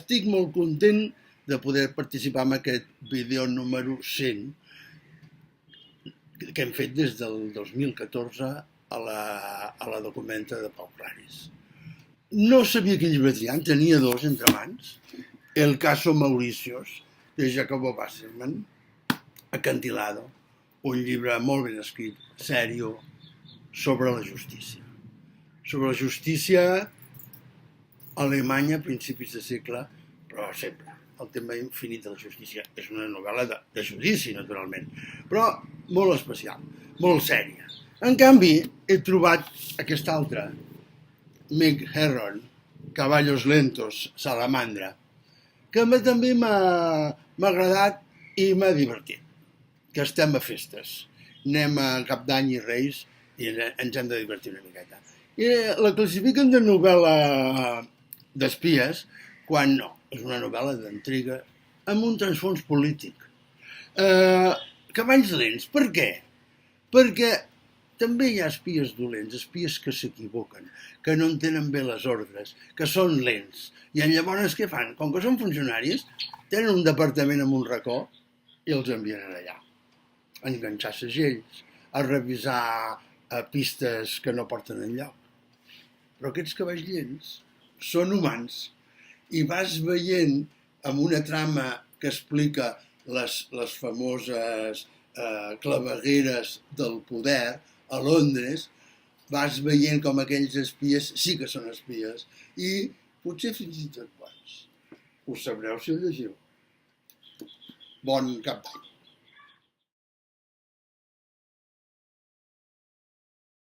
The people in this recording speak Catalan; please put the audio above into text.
estic molt content de poder participar en aquest vídeo número 100 que hem fet des del 2014 a la documenta de Pau Claris. No sabia quin llibre triar, en tenia dos entre mans. El caso Mauricios, de Jacobo Wasserman, Acantilado, un llibre molt ben escrit, sèrio, sobre la justícia. Sobre la justícia alemanya a principis de segle, però sempre. El tema infinit de la justícia. És una novel·la de judici, naturalment, però molt especial, molt sèria. En canvi, he trobat aquesta altra, Meg Herron, Caballos Lentos, Salamandra, que també m'ha agradat i m'ha divertit. Que estem a festes. Anem a Cap d'Any i Reis i ens hem de divertir una miqueta. I la classifiquen de novel·la d'espies, quan no, és una novel·la d'intriga amb un transfons polític. Cavalls lents, per què? Perquè també hi ha espies dolents, espies que s'equivoquen, que no entenen bé les ordres, que són lents. I llavors què fan? Com que són funcionaris, tenen un departament amb un racó i els envien allà. A enganxar segells, a revisar pistes que no porten enlloc. Però aquests cavalls lents són humans i vas veient amb una trama que explica les famoses clavegueres del poder a Londres, vas veient com aquells espies sí que són espies i potser fins i tot bons. Ho sabreu si ho llegiu. Bon cap d'any.